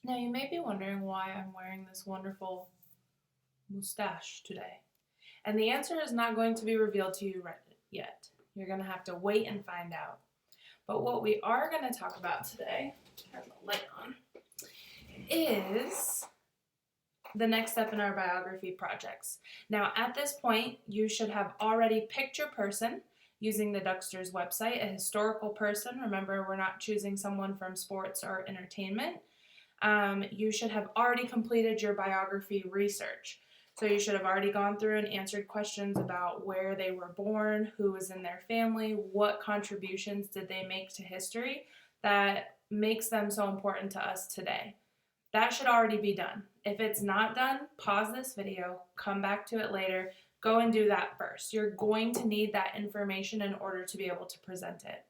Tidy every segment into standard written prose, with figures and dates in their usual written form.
Now, you may be wondering why I'm wearing this wonderful mustache today. And the answer is not going to be revealed to you right yet. You're going to have to wait and find out. But what we are going to talk about today, turn the light on, is the next step in our biography projects. Now, at this point, you should have already picked your person using the Ducksters website, a historical person. Remember, we're not choosing someone from sports or entertainment. You should have already completed your biography research. So you should have already gone through and answered questions about where they were born, who was in their family, what contributions did they make to history that makes them so important to us today. That should already be done. If it's not done, pause this video, come back to it later, go and do that first. You're going to need that information in order to be able to present it.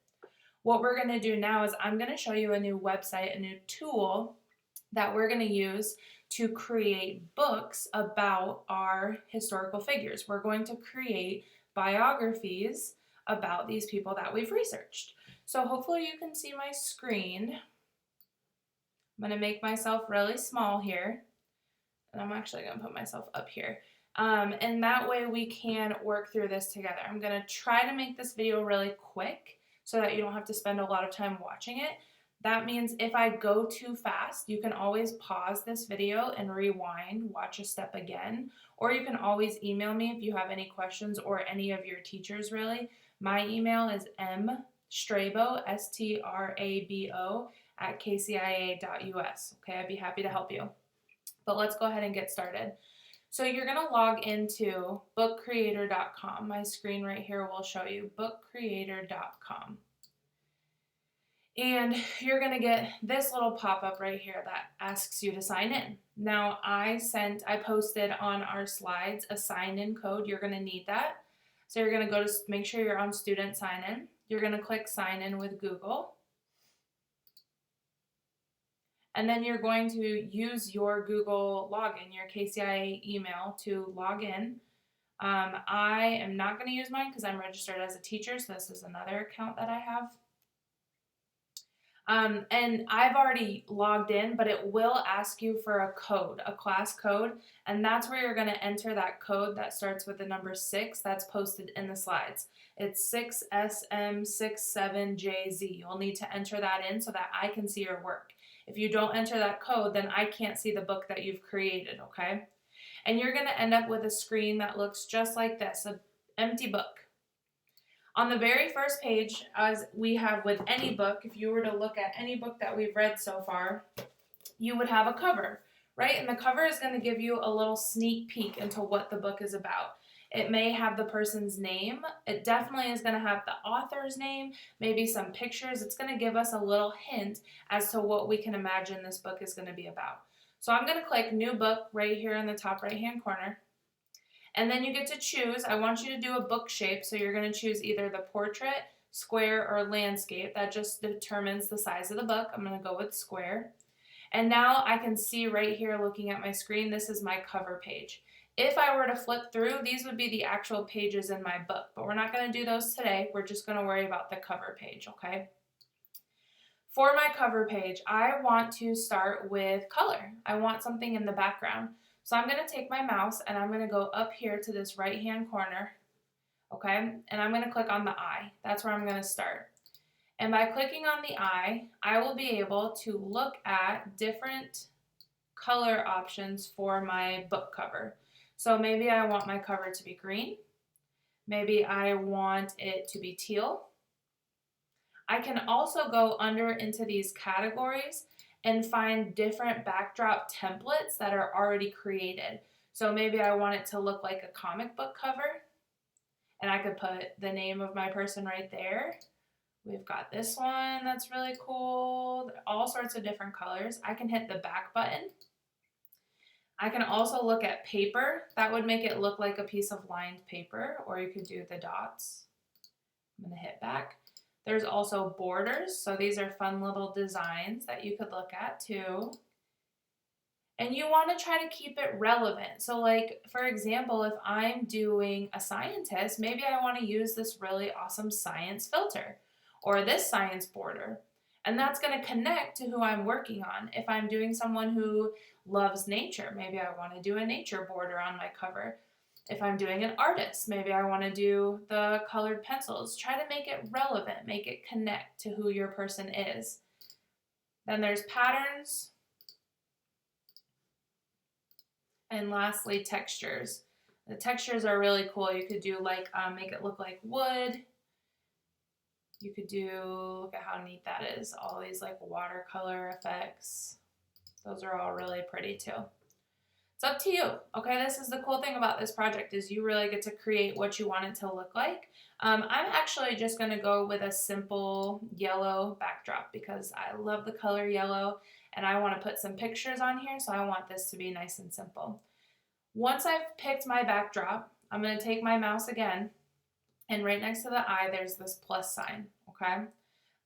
What we're going to do now is I'm going to show you a new website, a new tool that we're going to use to create books about our historical figures. We're going to create biographies about these people that we've researched. So hopefully you can see my screen. I'm going to make myself really small here, and I'm actually going to put myself up here. And that way we can work through this together. I'm going to try to make this video really quick so that you don't have to spend a lot of time watching it. That means if I go too fast, you can always pause this video and rewind, watch a step again, or you can always email me if you have any questions, or any of your teachers really. My email is mstrabo, S-T-R-A-B-O, @kcia.us. Okay, I'd be happy to help you. But let's go ahead and get started. So you're going to log into BookCreator.com. My screen right here will show you BookCreator.com. And you're going to get this little pop-up right here that asks you to sign in. Now, I posted on our slides a sign-in code. You're going to need that. So you're going to go to make sure you're on student sign-in. You're going to click sign in with Google. And then you're going to use your Google login, your KCIA email, to log in. I am not going to use mine because I'm registered as a teacher, so this is another account that I have. And I've already logged in, but it will ask you for a code, a class code, and that's where you're going to enter that code that starts with the number 6 that's posted in the slides. It's 6SM67JZ. You'll need to enter that in so that I can see your work. If you don't enter that code, then I can't see the book that you've created, okay? And you're going to end up with a screen that looks just like this, an empty book. On the very first page, as we have with any book, if you were to look at any book that we've read so far, you would have a cover, right? And the cover is going to give you a little sneak peek into what the book is about. It may have the person's name. It definitely is going to have the author's name, maybe some pictures. It's going to give us a little hint as to what we can imagine this book is going to be about. So I'm going to click New Book right here in the top right-hand corner. And then you get to choose. I want you to do a book shape, so you're going to choose either the portrait, square, or landscape. That just determines the size of the book. I'm going to go with square. And now I can see right here looking at my screen, this is my cover page. If I were to flip through, these would be the actual pages in my book, but we're not going to do those today. We're just going to worry about the cover page, okay? For my cover page, I want to start with color. I want something in the background. So I'm going to take my mouse and I'm going to go up here to this right-hand corner, okay? And I'm going to click on the eye. That's where I'm going to start. And by clicking on the eye, I will be able to look at different color options for my book cover. So maybe I want my cover to be green. Maybe I want it to be teal. I can also go under into these categories and find different backdrop templates that are already created. So maybe I want it to look like a comic book cover, and I could put the name of my person right there. We've got this one that's really cool, all sorts of different colors. I can hit the back button. I can also look at paper. That would make it look like a piece of lined paper, or you could do the dots. I'm gonna hit back. There's also borders, so these are fun little designs that you could look at too. And you want to try to keep it relevant. So like, for example, if I'm doing a scientist, maybe I want to use this really awesome science filter or this science border. And that's going to connect to who I'm working on. If I'm doing someone who loves nature, maybe I want to do a nature border on my cover. If I'm doing an artist, maybe I want to do the colored pencils. Try to make it relevant, make it connect to who your person is. Then there's patterns. And lastly, textures. The textures are really cool. You could do like, make it look like wood. You could do, look at how neat that is. All these like watercolor effects. Those are all really pretty too. It's up to you. Okay, this is the cool thing about this project is you really get to create what you want it to look like. I'm actually just going to go with a simple yellow backdrop because I love the color yellow and I want to put some pictures on here, so I want this to be nice and simple. Once I've picked my backdrop, I'm going to take my mouse again, and right next to the eye there's this plus sign, okay?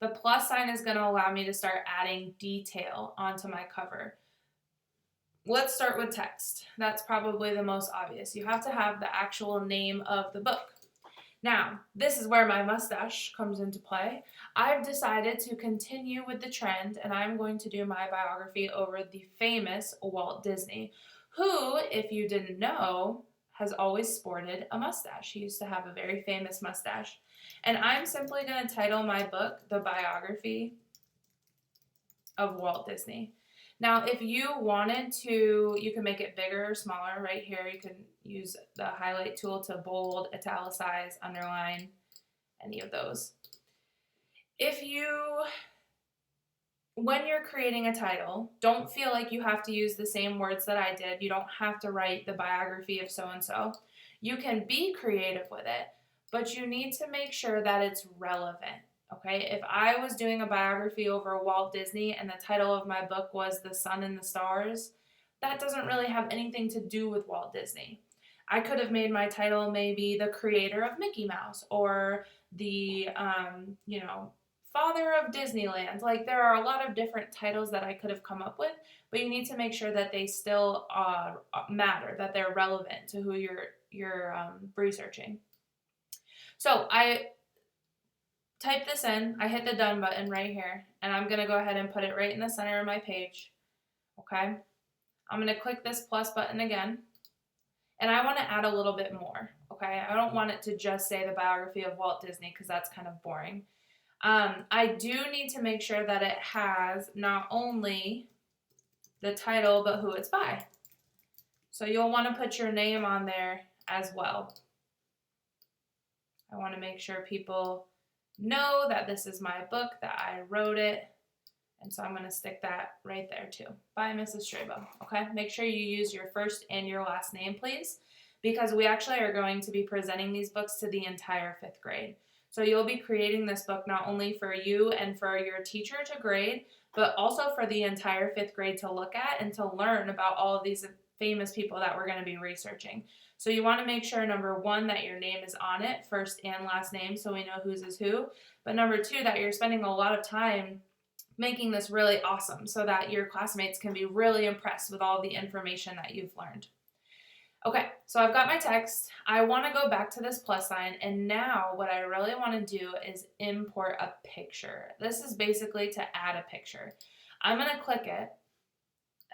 The plus sign is going to allow me to start adding detail onto my cover. Let's start with text. That's probably the most obvious. You have to have the actual name of the book. Now, this is where my mustache comes into play. I've decided to continue with the trend, and I'm going to do my biography over the famous Walt Disney, who, if you didn't know, has always sported a mustache. He used to have a very famous mustache. And I'm simply going to title my book, The Biography of Walt Disney. Now, if you wanted to, you can make it bigger or smaller. Right here, you can use the highlight tool to bold, italicize, underline, any of those. When you're creating a title, don't feel like you have to use the same words that I did. You don't have to write the biography of so-and-so. You can be creative with it, but you need to make sure that it's relevant. Okay, if I was doing a biography over Walt Disney and the title of my book was The Sun and the Stars, that doesn't really have anything to do with Walt Disney. I could have made my title maybe the creator of Mickey Mouse or the, father of Disneyland. Like, there are a lot of different titles that I could have come up with, but you need to make sure that they still matter, that they're relevant to who you're researching. So I type this in, I hit the done button right here, and I'm going to go ahead and put it right in the center of my page, okay? I'm going to click this plus button again, and I want to add a little bit more, okay? I don't want it to just say the biography of Walt Disney because that's kind of boring. I do need to make sure that it has not only the title, but who it's by. So you'll want to put your name on there as well. I want to make sure people know that this is my book, that I wrote it, and so I'm going to stick that right there too. By Mrs. Strabo, okay? Make sure you use your first and your last name, please, because we actually are going to be presenting these books to the entire 5th grade. So you'll be creating this book not only for you and for your teacher to grade, but also for the entire 5th grade to look at and to learn about all of these famous people that we're going to be researching. So you want to make sure, number 1, that your name is on it, first and last name, so we know whose is who. But number 2, that you're spending a lot of time making this really awesome so that your classmates can be really impressed with all the information that you've learned. Okay, so I've got my text. I want to go back to this plus sign, and now what I really want to do is import a picture. This is basically to add a picture. I'm going to click it,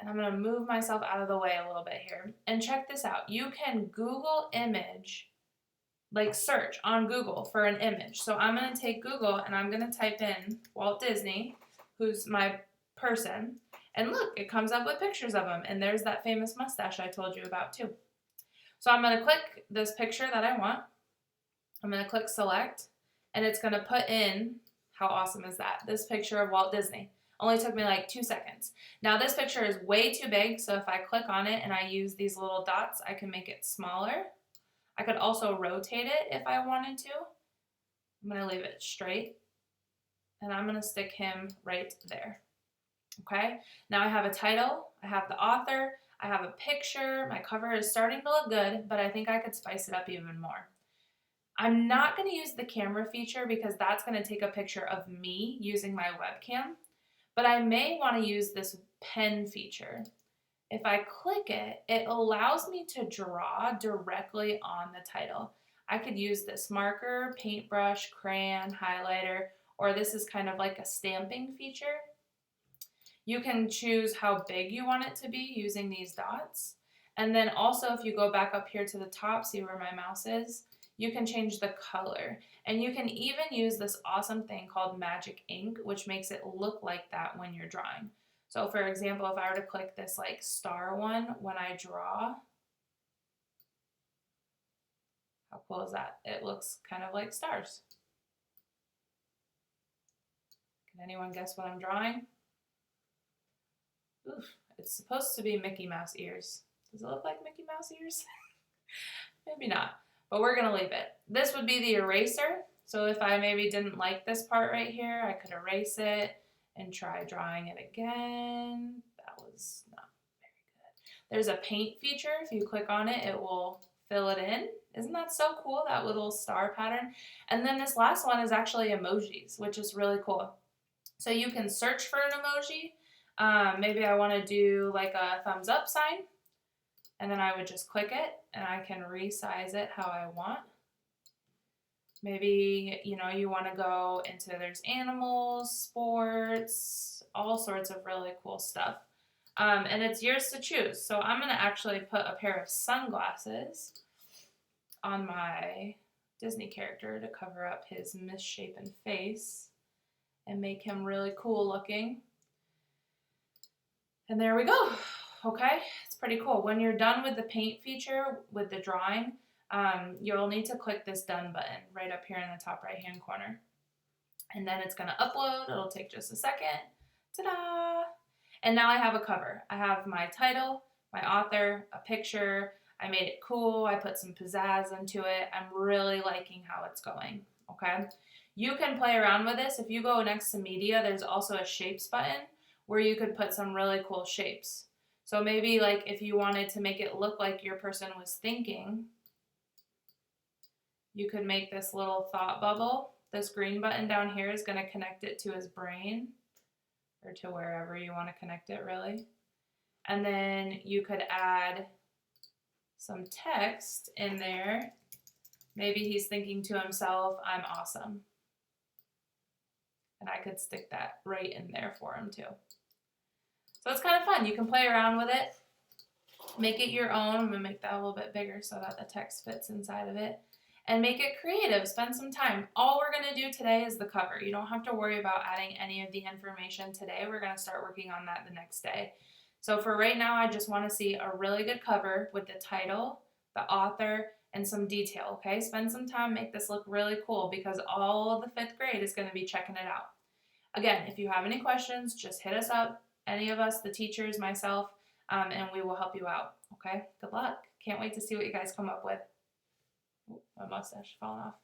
and I'm going to move myself out of the way a little bit here. And check this out. You can Google image, like search on Google for an image. So I'm going to take Google, and I'm going to type in Walt Disney, who's my person, and look, it comes up with pictures of him, and there's that famous mustache I told you about too. So I'm going to click this picture that I want. I'm going to click select, and it's going to put in, how awesome is that, this picture of Walt Disney. Only took me like 2 seconds. Now this picture is way too big, so if I click on it and I use these little dots, I can make it smaller. I could also rotate it if I wanted to. I'm going to leave it straight, and I'm going to stick him right there. Okay, now I have a title, I have the author, I have a picture, my cover is starting to look good, but I think I could spice it up even more. I'm not going to use the camera feature because that's going to take a picture of me using my webcam, but I may want to use this pen feature. If I click it, it allows me to draw directly on the title. I could use this marker, paintbrush, crayon, highlighter, or this is kind of like a stamping feature. You can choose how big you want it to be using these dots. And then also if you go back up here to the top, see where my mouse is, you can change the color. And you can even use this awesome thing called Magic Ink, which makes it look like that when you're drawing. So for example, if I were to click this like star one, when I draw, how cool is that? It looks kind of like stars. Can anyone guess what I'm drawing? Oof, it's supposed to be Mickey Mouse ears. Does it look like Mickey Mouse ears? Maybe not, but we're gonna leave it. This would be the eraser. So if I maybe didn't like this part right here, I could erase it and try drawing it again. That was not very good. There's a paint feature. If you click on it, it will fill it in. Isn't that so cool, that little star pattern? And then this last one is actually emojis, which is really cool. So you can search for an emoji. Maybe I want to do like a thumbs up sign, and then I would just click it and I can resize it how I want. Maybe, you know, you want to go into, there's animals, sports, all sorts of really cool stuff. And it's yours to choose. So I'm going to actually put a pair of sunglasses on my Disney character to cover up his misshapen face and make him really cool looking. And there we go. Okay, it's pretty cool. When you're done with the paint feature, with the drawing, you'll need to click this done button right up here in the top right hand corner. And then it's gonna upload. It'll take just a second. Ta-da! And now I have a cover. I have my title, my author, a picture. I made it cool. I put some pizzazz into it. I'm really liking how it's going, okay? You can play around with this. If you go next to media, there's also a shapes button where you could put some really cool shapes. So maybe like if you wanted to make it look like your person was thinking, you could make this little thought bubble. This green button down here is going to connect it to his brain, or to wherever you want to connect it really. And then you could add some text in there. Maybe he's thinking to himself, I'm awesome. And I could stick that right in there for him too. So it's kind of fun. You can play around with it. Make it your own. I'm going to make that a little bit bigger so that the text fits inside of it. And make it creative. Spend some time. All we're going to do today is the cover. You don't have to worry about adding any of the information today. We're going to start working on that the next day. So for right now, I just want to see a really good cover with the title, the author, and some detail, okay? Spend some time, make this look really cool, because all of the 5th grade is going to be checking it out. Again, if you have any questions, just hit us up, any of us, the teachers, myself, and we will help you out, okay? Good luck. Can't wait to see what you guys come up with. Ooh, my mustache is falling off.